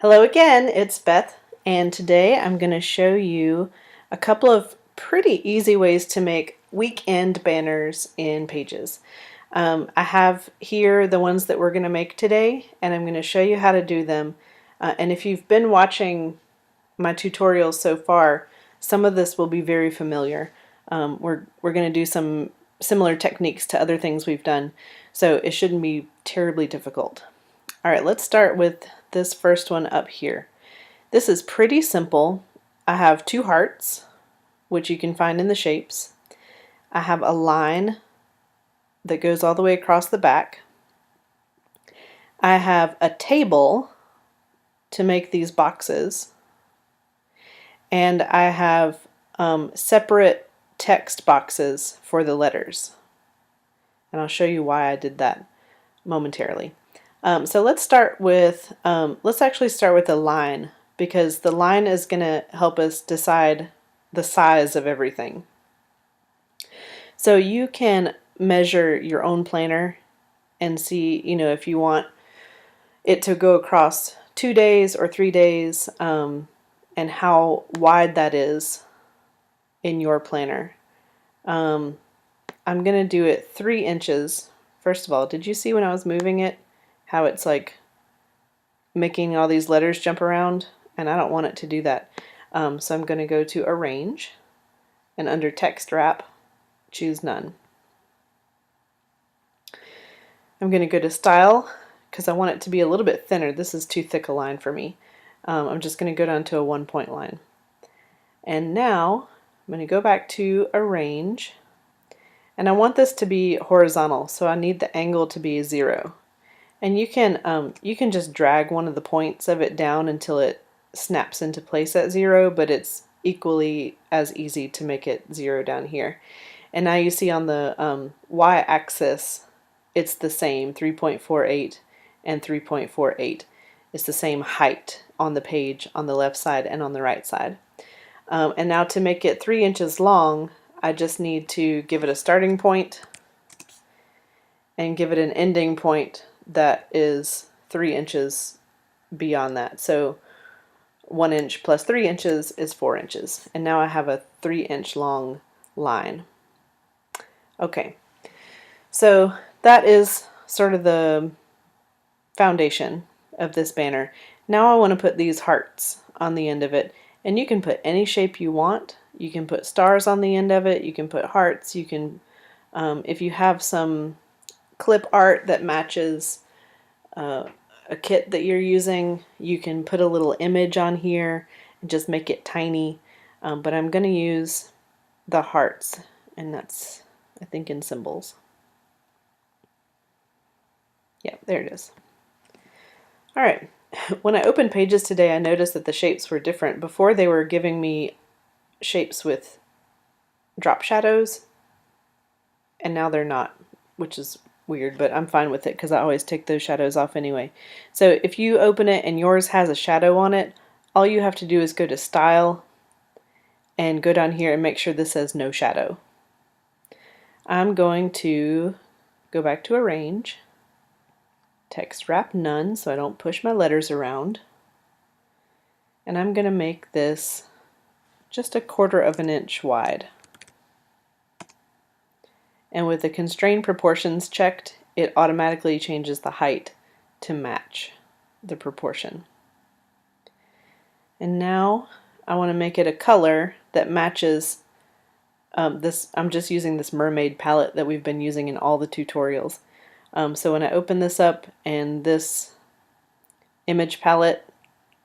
Hello again, it's Beth, and today I'm going to show you a couple of pretty easy ways to make weekend banners in Pages. I have here the ones that we're going to make today, and I'm going to show you how to do them. And if you've been watching my tutorials so far, some of this will be very familiar. We're going to do some similar techniques to other things we've done, so it shouldn't be terribly difficult. All right, let's start with this first one up here. This is pretty simple. I have two hearts, which you can find in the shapes. I have a line that goes all the way across the back. I have a table to make these boxes. And I have separate text boxes for the letters. And I'll show you why I did that momentarily. So let's actually start with the line, because the line is going to help us decide the size of everything. So you can measure your own planner and see, if you want it to go across 2 days or 3 days, and how wide that is in your planner. I'm going to do it 3 inches. First of all, did you see when I was moving it how it's like making all these letters jump around? And I don't want it to do that. So I'm going to go to Arrange, and under Text Wrap, choose None. I'm going to go to Style because I want it to be a little bit thinner. This is too thick a line for me. I'm just going to go down to a 1-point line. And now I'm going to go back to Arrange, and I want this to be horizontal, so I need the angle to be 0. And you can just drag one of the points of it down until it snaps into place at 0, but it's equally as easy to make it 0 down here. And now you see on the y-axis, it's the same, 3.48 and 3.48. It's the same height on the page on the left side and on the right side. And now to make it 3 inches long, I just need to give it a starting point and give it an ending point that is 3 inches beyond that. So 1 inch plus 3 inches is 4 inches. And now I have a 3-inch long line. Okay, so that is sort of the foundation of this banner. Now I want to put these hearts on the end of it. And you can put any shape you want. You can put stars on the end of it. You can put hearts. You can, if you have some clip art that matches a kit that you're using, you can put a little image on here and just make it tiny. But I'm going to use the hearts, and that's, I think, in symbols. Yeah, there it is. All right. When I opened Pages today, I noticed that the shapes were different. Before, they were giving me shapes with drop shadows, and now they're not, which is weird, but I'm fine with it because I always take those shadows off anyway. So if you open it and yours has a shadow on it, all you have to do is go to Style and go down here and make sure this says No Shadow. I'm going to go back to Arrange, Text Wrap None so I don't push my letters around, and I'm going to make this just 1/4 inch wide. And with the constrained proportions checked, it automatically changes the height to match the proportion. And now I want to make it a color that matches this. I'm just using this mermaid palette that we've been using in all the tutorials. So when I open this up and this image palette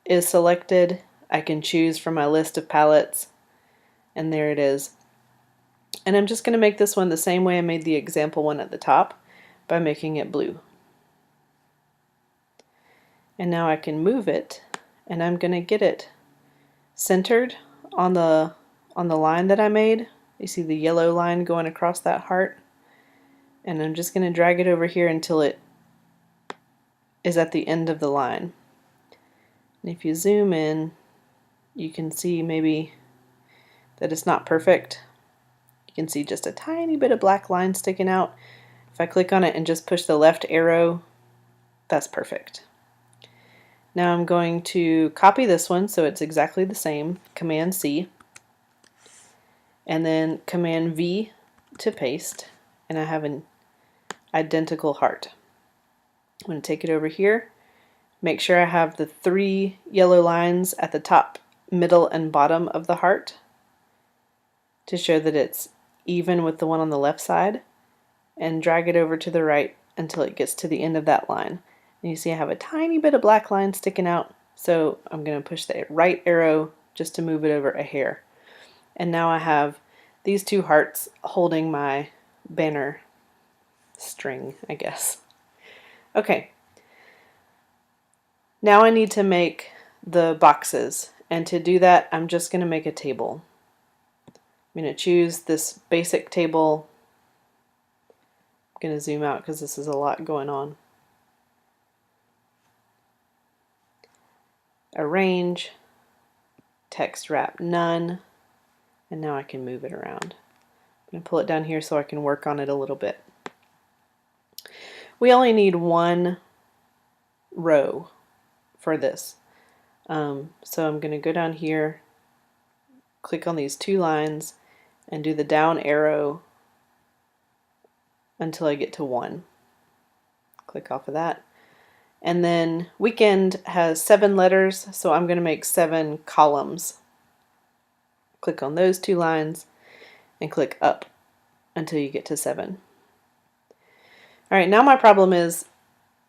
is selected, I can choose from my list of palettes, and there it is. And I'm just going to make this one the same way I made the example one at the top, by making it blue. And now I can move it, and I'm going to get it centered on the line that I made. You see the yellow line going across that heart? And I'm just going to drag it over here until it is at the end of the line. And if you zoom in, you can see maybe that it's not perfect. You can see just a tiny bit of black line sticking out. If I click on it and just push the left arrow, that's perfect. Now I'm going to copy this one so it's exactly the same, Command C, and then Command V to paste, and I have an identical heart. I'm going to take it over here, make sure I have the 3 yellow lines at the top, middle, and bottom of the heart to show that it's even with the one on the left side, and drag it over to the right until it gets to the end of that line. And you see I have a tiny bit of black line sticking out, so I'm going to push the right arrow just to move it over a hair. And now I have these 2 hearts holding my banner string, I guess. Okay, now I need to make the boxes, and to do that I'm just going to make a table. I'm going to choose this basic table. I'm going to zoom out because this is a lot going on. Arrange, text wrap none, and now I can move it around. I'm going to pull it down here so I can work on it a little bit. We only need 1 row for this. So I'm going to go down here, click on these 2 lines, and do the down arrow until I get to 1. Click off of that. And then weekend has 7 letters, so I'm going to make 7 columns. Click on those 2 lines and click up until you get to 7. Alright, now my problem is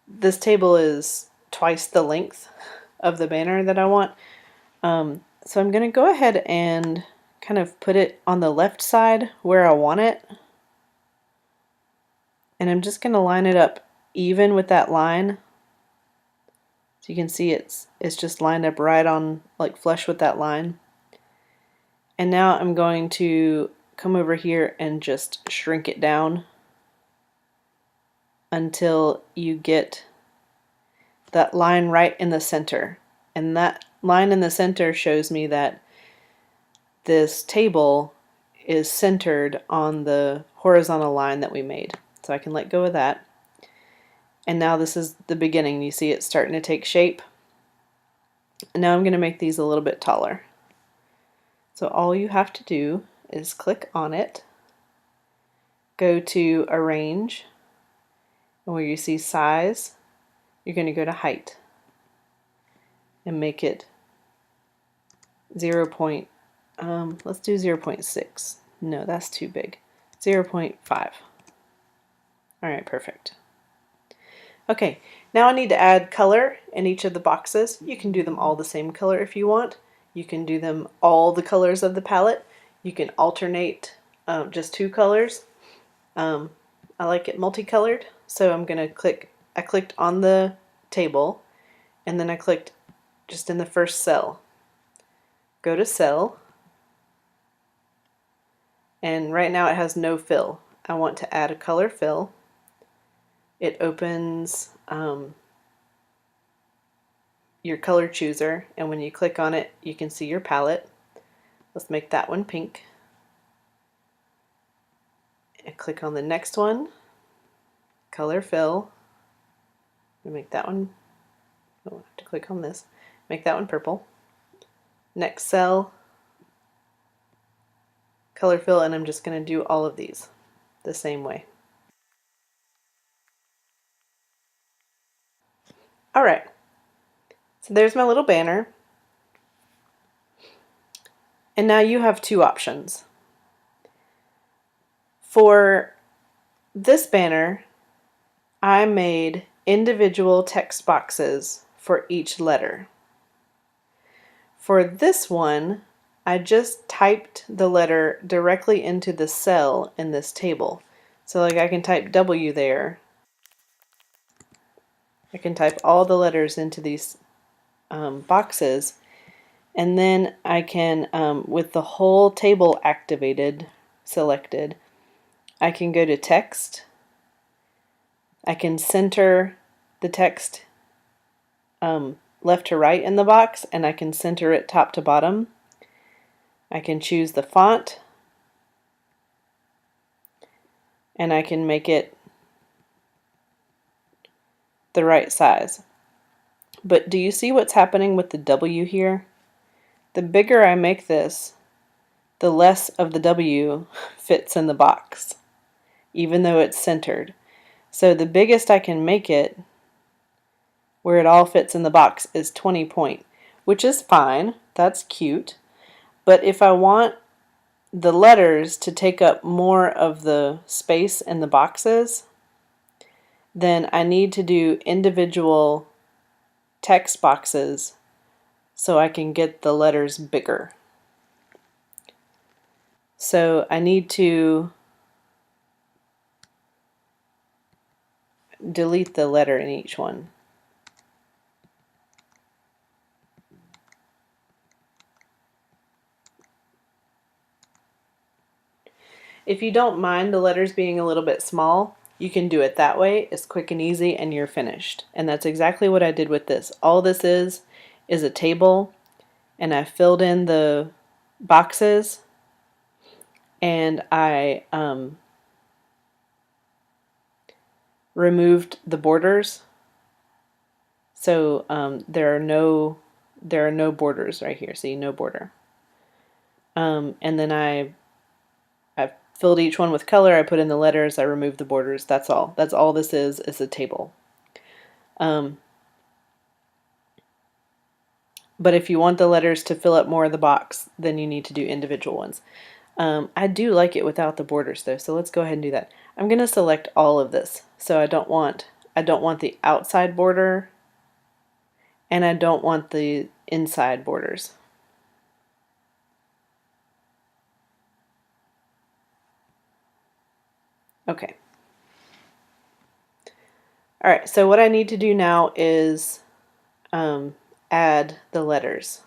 this table is twice the length of the banner that I want. So I'm going to go ahead and kind of put it on the left side where I want it. And I'm just going to line it up even with that line. So you can see it's just lined up right on, like flush with that line. And now I'm going to come over here and just shrink it down until you get that line right in the center. And that line in the center shows me that this table is centered on the horizontal line that we made. So I can let go of that. And now this is the beginning. You see it's starting to take shape. And now I'm going to make these a little bit taller. So all you have to do is click on it, go to Arrange, and where you see Size, you're going to go to Height and make it 0. Let's do 0.6. No, that's too big. 0.5. Alright, perfect. Okay, now I need to add color in each of the boxes. You can do them all the same color if you want. You can do them all the colors of the palette. You can alternate just 2 colors. I like it multicolored, so I'm going to click. I clicked on the table, and then I clicked just in the first cell. Go to Cell, and right now it has no fill. I want to add a color fill. It opens your color chooser, and when you click on it you can see your palette. Let's make that one pink. And click on the next one, color fill, and make that one, oh, I have to click on this, make that one purple. Next cell, color fill, and I'm just going to do all of these the same way. Alright, so there's my little banner. And now you have 2 options. For this banner, I made individual text boxes for each letter. For this one, I just typed the letter directly into the cell in this table. So like I can type W there. I can type all the letters into these boxes, and then I can, with the whole table activated, selected, I can go to text. I can center the text left to right in the box, and I can center it top to bottom. I can choose the font, and I can make it the right size. but do you see what's happening with the W here? The bigger I make this, the less of the W fits in the box, even though it's centered. So the biggest I can make it, where it all fits in the box, is 20 point, which is fine. That's cute. But if I want the letters to take up more of the space in the boxes, then I need to do individual text boxes so I can get the letters bigger. So I need to delete the letter in each one. If you don't mind the letters being a little bit small, you can do it that way. It's quick and easy and you're finished. And that's exactly what I did with this. All this is a table, and I filled in the boxes, and I removed the borders. So there are no borders right here. See, no border. And then I filled each one with color. I put in the letters. I removed the borders. That's all. That's all this is a table. But if you want the letters to fill up more of the box, then you need to do individual ones. I do like it without the borders though, so let's go ahead and do that. I'm going to select all of this. So I don't want the outside border, and I don't want the inside borders. Okay. All right, so what I need to do now is add the letters.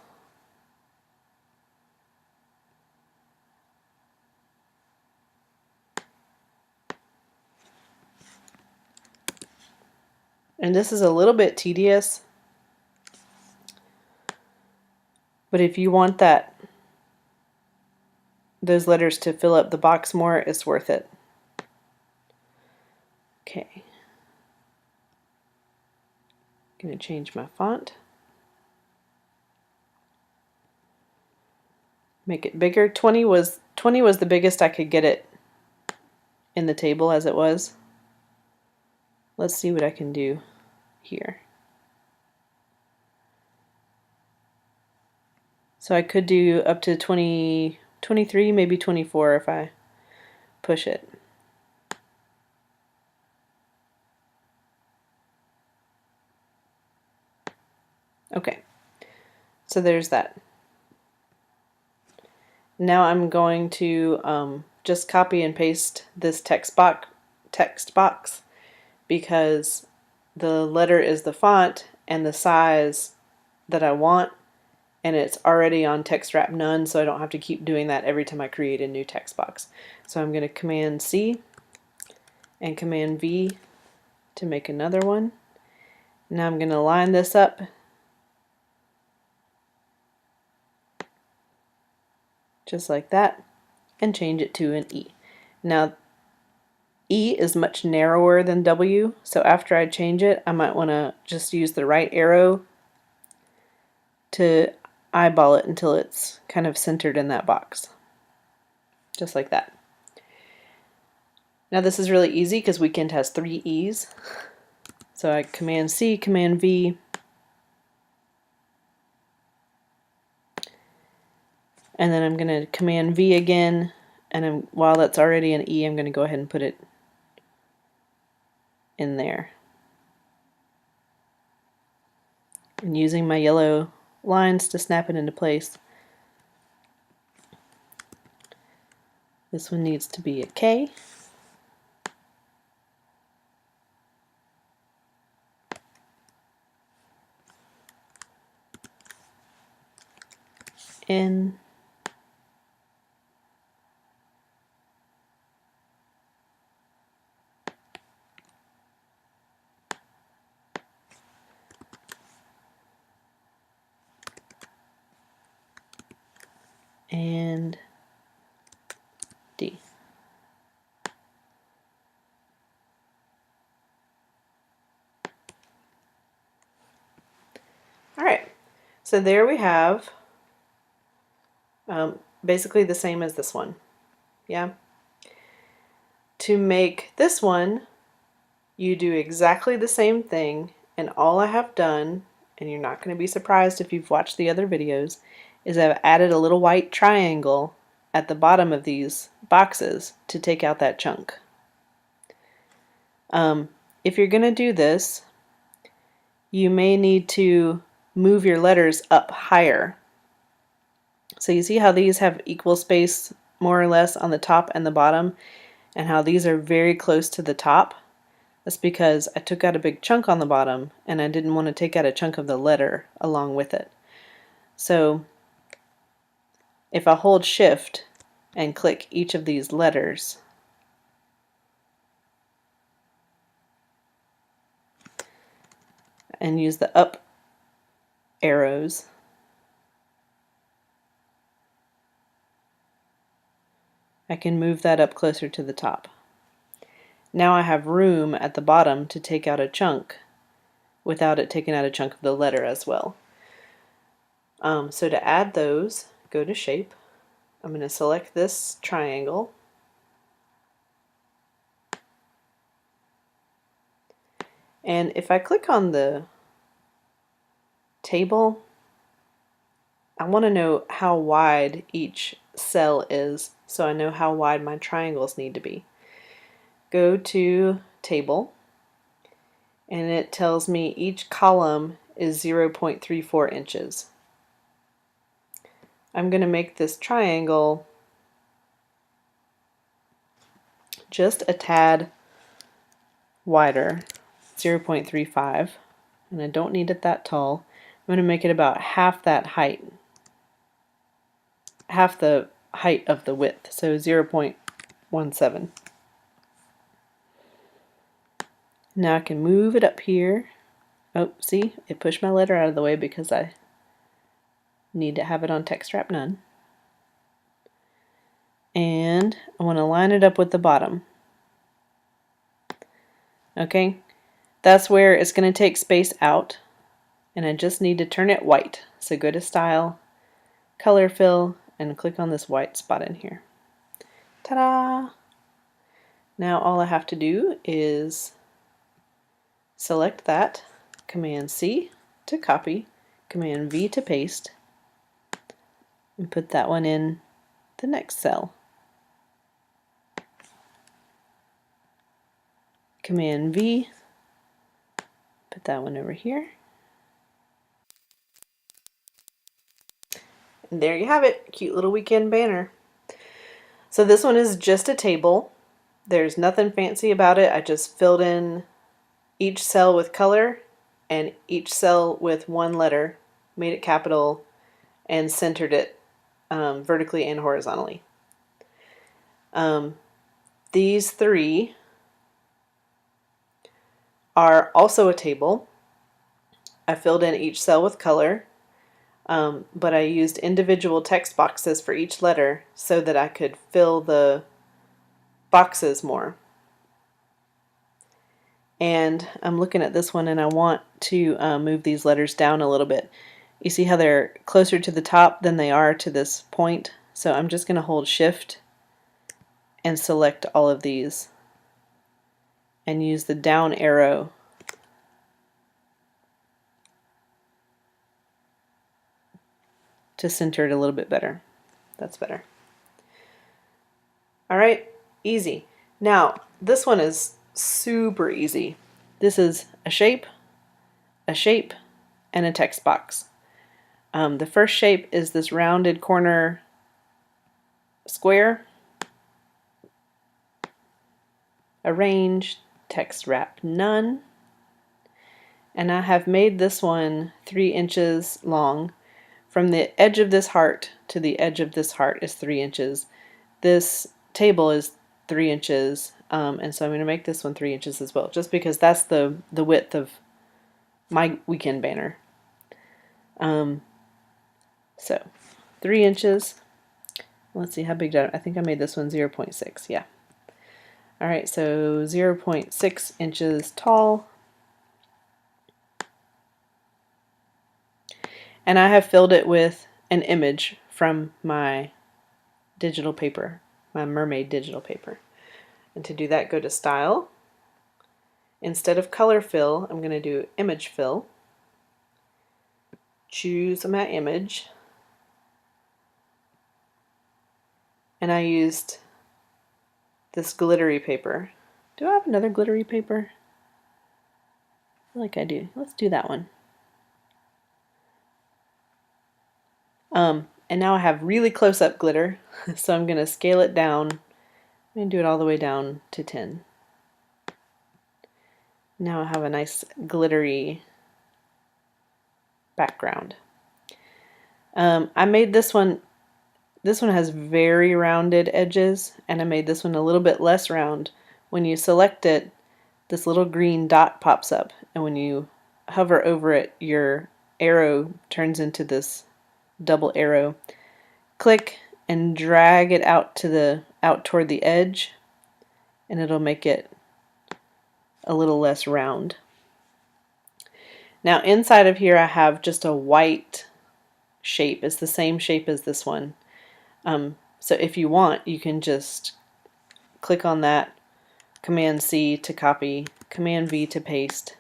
And this is a little bit tedious, but if you want those letters to fill up the box more, it's worth it. Okay. I'm going to change my font. Make it bigger. 20 was the biggest I could get it in the table as it was. Let's see what I can do here. So I could do up to 20, 23, maybe 24 if I push it. Okay, so there's that. Now I'm going to just copy and paste this text box because the letter is the font and the size that I want, and it's already on text wrap none, so I don't have to keep doing that every time I create a new text box. So I'm going to Command C and Command V to make another one. Now I'm going to line this up just like that and change it to an E. Now E is much narrower than W, so after I change it, I might want to just use the right arrow to eyeball it until it's kind of centered in that box. Just like that. Now this is really easy because Weekend has 3 E's. So I Command C, Command V, and then I'm going to Command V again, and while that's already an E, I'm going to go ahead and put it in there. And using my yellow lines to snap it into place. This one needs to be a K. N. And D. All right, so there we have basically the same as this one. Yeah. To make this one, you do exactly the same thing, and all I have done, and you're not going to be surprised if you've watched the other videos, is I've added a little white triangle at the bottom of these boxes to take out that chunk. If you're going to do this, you may need to move your letters up higher. So you see how these have equal space more or less on the top and the bottom, and how these are very close to the top? That's because I took out a big chunk on the bottom and I didn't want to take out a chunk of the letter along with it. So if I hold Shift and click each of these letters, and use the up arrows, I can move that up closer to the top. Now I have room at the bottom to take out a chunk without it taking out a chunk of the letter as well. So to add those, go to Shape. I'm going to select this triangle. And if I click on the table, I want to know how wide each cell is so I know how wide my triangles need to be. Go to Table, and it tells me each column is 0.34 inches. I'm going to make this triangle just a tad wider, 0.35, and I don't need it that tall. I'm going to make it about half that height, half the height of the width, so 0.17. Now I can move it up here. Oh, see, it pushed my letter out of the way because I need to have it on text wrap none. And I want to line it up with the bottom. Okay, that's where it's going to take space out, and I just need to turn it white. So go to Style, Color Fill, and click on this white spot in here. Ta-da! Now all I have to do is select that, Command C to copy, Command V to paste, and put that one in the next cell. Command V, put that one over here. And there you have it, cute little weekend banner. So this one is just a table. There's nothing fancy about it. I just filled in each cell with color and each cell with one letter, made it capital, and centered it vertically and horizontally. These three are also a table. I filled in each cell with color, but I used individual text boxes for each letter so that I could fill the boxes more. And I'm looking at this one and I want to move these letters down a little bit. You see how they're closer to the top than they are to this point? So I'm just going to hold Shift and select all of these and use the down arrow to center it a little bit better. That's better. All right, easy. Now, this one is super easy. This is a shape, and a text box. The first shape is this rounded corner square. Arrange, text wrap none. And I have made this one 3 inches long. From the edge of this heart to the edge of this heart is 3 inches. This table is 3 inches, and so I'm going to make this one 3 inches as well, just because that's the width of my weekend banner. So 3 inches. Let's see how big I think I made this one 0.6. Yeah. All right, so 0.6 inches tall. And I have filled it with an image from my digital paper, my mermaid digital paper. And to do that, go to Style. Instead of Color Fill, I'm going to do Image Fill. Choose my image. And I used this glittery paper. Do I have another glittery paper? I feel like I do. Let's do that one. And now I have really close-up glitter, so I'm going to scale it down. I'm going to do it all the way down to 10. Now I have a nice glittery background. I made this one has very rounded edges, and I made this one a little bit less round. When you select it, this little green dot pops up, and when you hover over it, your arrow turns into this double arrow. Click and drag it out toward the edge, and it'll make it a little less round. Now inside of here I have just a white shape. It's the same shape as this one. So if you want, you can just click on that, Command C to copy, Command V to paste.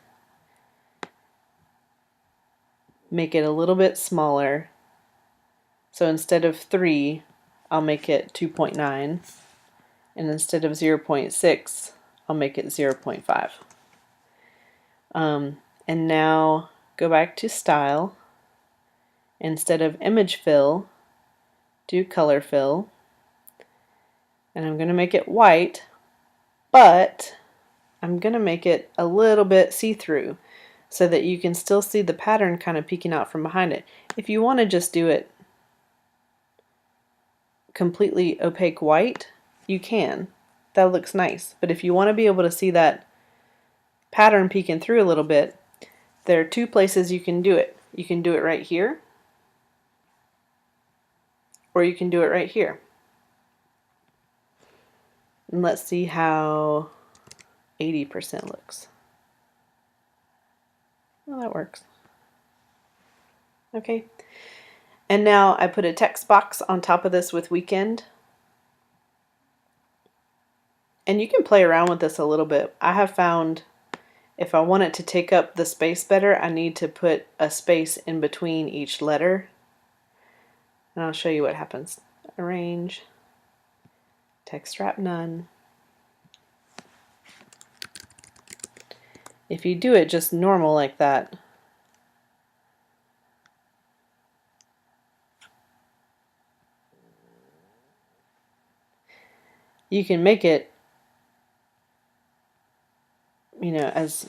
Make it a little bit smaller. So instead of 3, I'll make it 2.9, and instead of 0.6, I'll make it 0.5. And now go back to Style. Instead of Image Fill, do Color Fill. And I'm going to make it white, but I'm going to make it a little bit see-through so that you can still see the pattern kind of peeking out from behind it. If you want to just do it completely opaque white, you can. That looks nice. But if you want to be able to see that pattern peeking through a little bit, there are 2 places you can do it. You can do it right here, or you can do it right here. And let's see how 80% looks. Well, that works. Okay. And now I put a text box on top of this with weekend. And you can play around with this a little bit. I have found if I want it to take up the space better, I need to put a space in between each letter. And I'll show you what happens. Arrange, text wrap none. If you do it just normal like that, you can make it, you know, as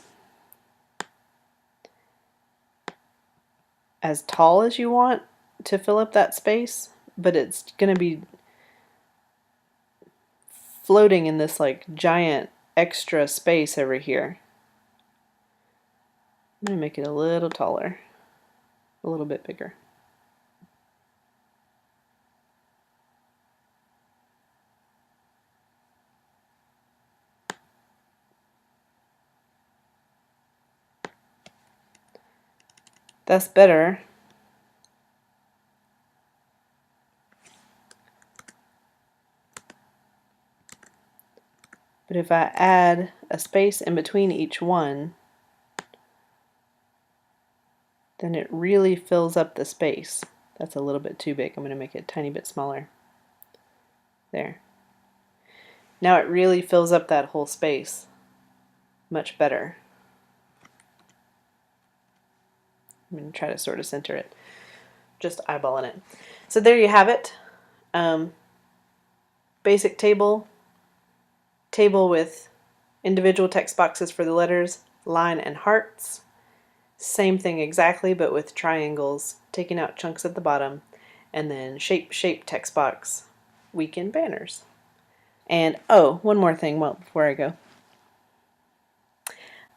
tall as you want to fill up that space, but it's going to be floating in this like giant extra space over here. I'm going to make it a little taller, a little bit bigger. That's better. But if I add a space in between each one, then it really fills up the space. That's a little bit too big. I'm going to make it a tiny bit smaller. There. Now it really fills up that whole space much better. I'm going to try to sort of center it, just eyeballing it. So there you have it. Basic table with individual text boxes for the letters, line and hearts. Same thing exactly, but with triangles, taking out chunks at the bottom, and then shape text box, weekend banners. And oh, one more thing before I go.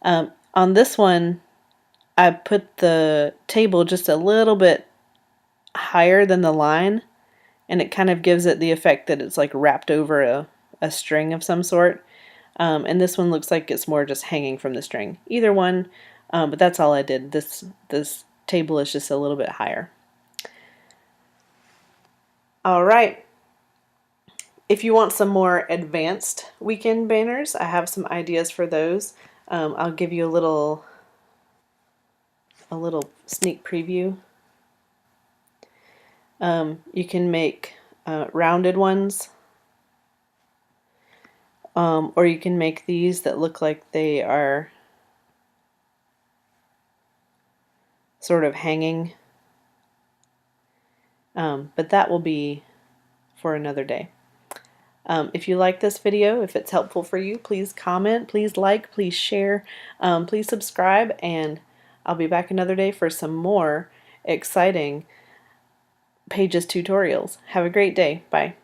On this one, I put the table just a little bit higher than the line, and it kind of gives it the effect that it's like wrapped over a string of some sort. And this one looks like it's more just hanging from the string. Either one, but that's all I did. This table is just a little bit higher. All right. If you want some more advanced weekend banners, I have some ideas for those. I'll give you a little sneak preview. You can make rounded ones, or you can make these that look like they are sort of hanging, but that will be for another day. If you like this video, if it's helpful for you, please comment, please like, please share, please subscribe, and I'll be back another day for some more exciting Pages tutorials. Have a great day. Bye.